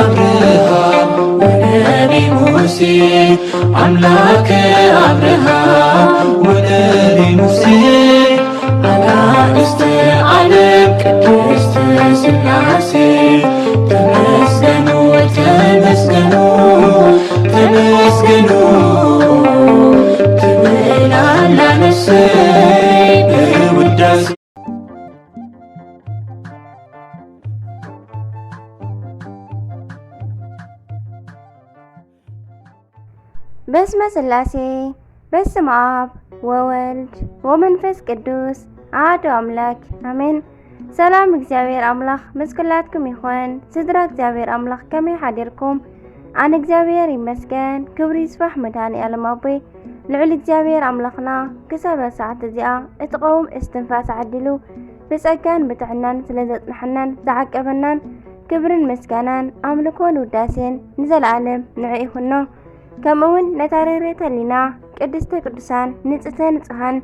አብርሃም ወነቢ ሙሴ አምላከ አብርሃም ወነቢ ሙሴ አጋዕዝተ ዓለም ቅድስት ሥላሴ ተመስገኑ ተመስገኑ ተመስገኑ ትብላላ ነፍሰይ በውዳሴ በስመ ሥላሴ በስመ አብ ወወልድ ወመንፈስ ቅዱስ አሐዱ አምላክ አሜን። ሰላም እግዚአብሔር አምላክ ምስክላትኩም ይኹን። ስድራ እግዚአብሔር አምላክ ከመይ ሓዲርኩም? ኣነ እግዚአብሔር ይመስገን። ክብሪ ይስፋሕ መድኃኔዓለም ኣቦይ ልዑል እግዚአብሔር አምላክና ክሳብ ሰዓት እዚኣ እትቀውም እስትንፋስ ዓዲሉ ብጸጋን ብጥዕናን ስለዘጽናሕናን ዝዓቀበናን ክብርን ምስጋናን ኣምልኮን ውዳሴን ንዘለዓለም ንዕ ይኹኖ። ከምኡውን ነታረሬተ ህሊና ቅድስተ ቅዱሳን ንጽሕተ ንጹሓን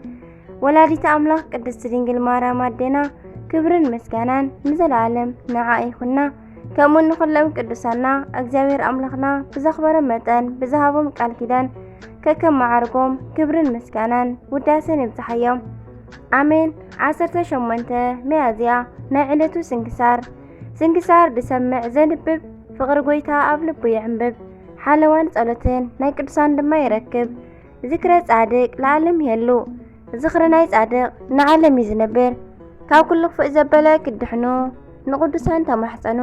ወላዲተ አምላክ ቅድስት ድንግል ማርያም ኣዴና ክብርን ምስጋናን ንዘለዓለም ንዓ ይኹና። ከምኡውን ንኹሎም ቅዱሳና እግዚአብሔር አምላክና ብዘኽበሮም መጠን ብዝሃቦም ቃል ኪዳን ከከም ማዕርጎም ክብርን ምስጋናን ውዳሴን ይብጽሐዮም አሜን። 18 ሚያዝያ ናይ ዕለቱ ስንክሳር ድሰምዕ ዘንብብ ፍቅሪ ጎይታ ኣብ ልቡ ይዕንብብ ሓለዋን ጸሎትን ናይ ቅዱሳን ድማ ይረክብ። ዝክረ ጻድቅ ለዓለም ይሄሉ ዝኽሪ ናይ ጻድቅ ንዓለም ይዝነብር። ካብ ኩሉ ክፉእ ዘበለ ክድሕኑ ንቅዱሳን ተማሕፀኑ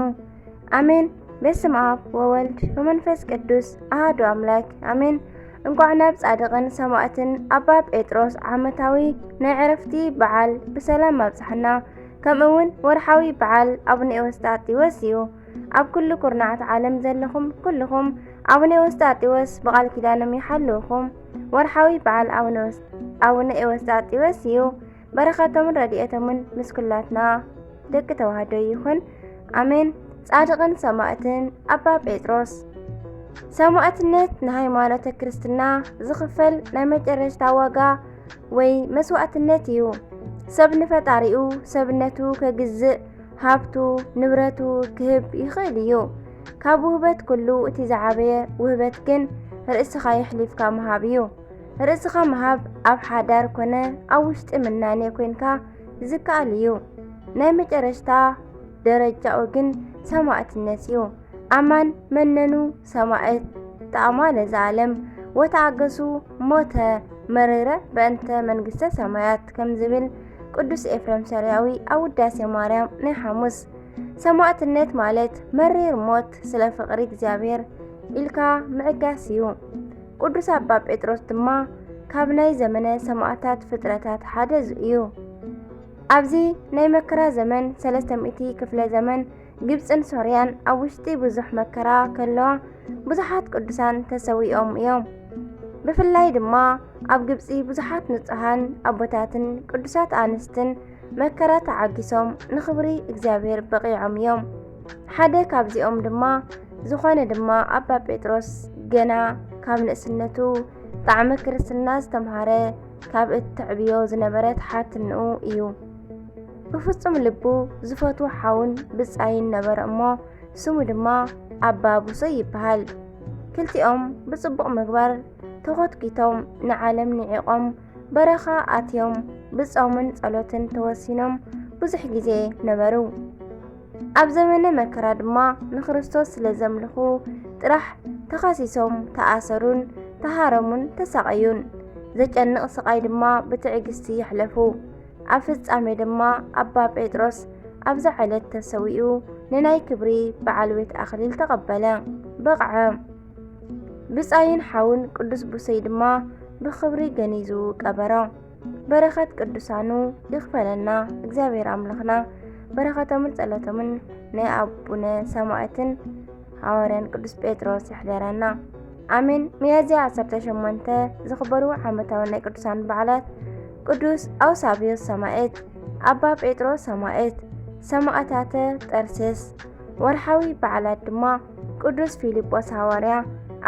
አሜን። በስመ አብ ወወልድ ወመንፈስ ቅዱስ አሐዱ አምላክ አሜን። እንኳዕ ናብ ጻድቅን ሰማዕትን ኣባ ጴጥሮስ ዓመታዊ ናይ ዕረፍቲ በዓል ብሰላም ኣብጽሕና። ከምኡውን ወርሓዊ በዓል ኣቡነ ኤዎስጣቴዎስ እዩ። ኣብ ኩሉ ኩርናዓት ዓለም ዘለኹም ኩልኹም ኣቡነ ኤዎስጣቴዎስ ብቓል ኪዳኖም ይሓልውኹም። ወርሓዊ በዓል ኣቡነ ኤዎስጣቴዎስ እዩ። በረኸቶምን ረድኤቶምን ምስ ኩላትና ደቂ ተዋህዶ ይኹን አሜን። ጻድቅን ሰማዕትን ኣባ ጴጥሮስ ሰማዕትነት ንሃይማኖተ ክርስትና ዝኽፈል ናይ መጨረሻ ዋጋ ወይ መስዋዕትነት እዩ። ሰብ ንፈጣሪኡ ሰብነቱ ከግዝእ ሃብቱ ንብረቱ ክህብ ይኽእል እዩ። ካብ ውህበት ኩሉ እቲ ዝዓበየ ውህበት ግን ርእስኻ ይሕሊፍካ ምሃብ እዩ። ርእስኻ ምሃብ ኣብ ሓዳር ኮነ ኣብ ውሽጢ ምናኔ ኮንካ ዝከኣል እዩ። ናይ መጨረሻ ደረጃኡ ግን ሰማዕትነት እዩ። ኣማን መነኑ ሰማዕት ተኣማነ ዘዓለም ወተኣገሱ ሞተ መረረ በእንተ መንግስተ ሰማያት ከም ዝብል ቅዱስ ኤፍሬም ሰሪያዊ ኣብ ውዳሴ ማርያም ናይ ሐሙስ። ሰማዕትነት ማለት መሪር ሞት ስለ ፍቅሪ እግዚአብሔር ኢልካ ምዕጋስ እዩ። ቅዱስ ኣባ ጴጥሮስ ድማ ካብ ናይ ዘመነ ሰማዕታት ፍጥረታት ሓደ እዩ። ኣብዚ ናይ መከራ ዘመን 300 ክፍለ ዘመን ግብፅን ሶርያን ኣብ ውሽጢ ብዙሕ መከራ ከለዋ ብዙሓት ቅዱሳን ተሰዊኦም እዮም። ብፍላይ ድማ ኣብ ግብፂ ብዙሓት ንጹሃን ኣቦታትን ቅዱሳት ኣንስትን መከራ ተዓጊሶም ንኽብሪ እግዚአብሔር በቂዖም እዮም። ሓደ ካብዚኦም ድማ ዝኾነ ድማ ኣባ ጴጥሮስ ገና ካብ ንእስነቱ ጣዕሚ ክርስትና ዝተምሃረ ካብ እትዕብዮ ዝነበረት ሓትንኡ እዩ። ብፍጹም ልቡ ዝፈትዎ ሓውን ብጻይን ነበረ እሞ ስሙ ድማ ኣባ ቡሶይ ይበሃል። ክልቲኦም ብጽቡቕ ምግባር ተኾትኪቶም ንዓለም ንዒቖም በረኻ ኣትዮም ብጾምን ጸሎትን ተወሲኖም ብዙሕ ግዜ ነበሩ። ኣብ ዘመነ መከራ ድማ ንክርስቶስ ስለ ዘምልኹ ጥራሕ ተኻሲሶም ተኣሰሩን ተሃረሙን ተሰቃዩን። ዘጨንቕ ስቃይ ድማ ብትዕግስቲ ይሕለፉ። ኣብ ፍጻሜ ድማ ኣባ ጴጥሮስ ኣብዛ ዕለት ተሰዊኡ ንናይ ክብሪ በዓል ቤት ኣኽሊል ተቐበለ በቕዐ። ብጻይን ሓውን ቅዱስ ቡሰይ ድማ ብኽብሪ ገኒዙ ቀበሮ። በረኸት ቅዱሳኑ ይኽፈለና እግዚአብሔር ኣምላኽና። በረኸቶምን ጸሎቶምን ናይ ኣቡነ ሰማዕትን ሐዋርያን ቅዱስ ጴጥሮስ ይሕደረና አሜን። ሚያዝያ 18 ዝኽበሩ ዓመታዊ ናይ ቅዱሳን በዓላት ቅዱስ ኣውሳብዮስ ሰማዕት፣ ኣባ ጴጥሮስ ሰማዕት፣ ሰማዕታተ ጠርሴስ። ወርሓዊ በዓላት ድማ ቅዱስ ፊልጶስ ሐዋርያ፣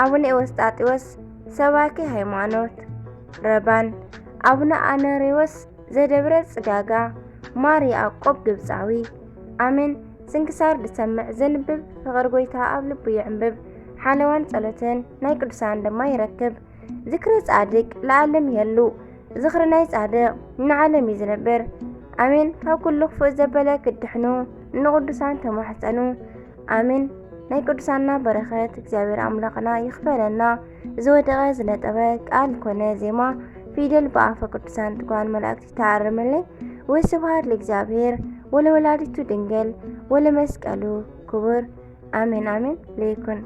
ኣቡነ ኤዎስጣቴዎስ ሰባኪ ሃይማኖት ረባን፣ ኣቡነ አነሬዎስ ዘደብረ ጽጋጋ፣ ማር ያዕቆብ ግብፃዊ። አሜን። ስንክሳር ድሰምዕ ዘንብብ ፍቅር ጎይታ ኣብ ልቡ ይዕንብብ ሓለዋን ጸሎትን ናይ ቅዱሳን ድማ ይረክብ ዝክሪ ጻድቅ ለዓለም የሉ ዝኽሪ ናይ ጻድቅ ንዓለም እዩ ዝነብር ኣሜን ካብ ኩሉ ክፉእ ዘበለ ክድሕኑ ንቅዱሳን ተማሕፀኑ ኣሜን ናይ ቅዱሳንና በረኸት እግዚአብሔር ኣምላኽና ይኽፈለና ዝወደቐ ዝነጠበ ቃል ኮነ ዜማ ፊደል በአፈ ቅዱሳን ትጓን መላእክት ተዓርምልኝ ወስብሐት ለእግዚአብሔር ወለወላዲቱ ድንግል ወለመስቀሉ ክቡር አሜን አሜን ለይኩን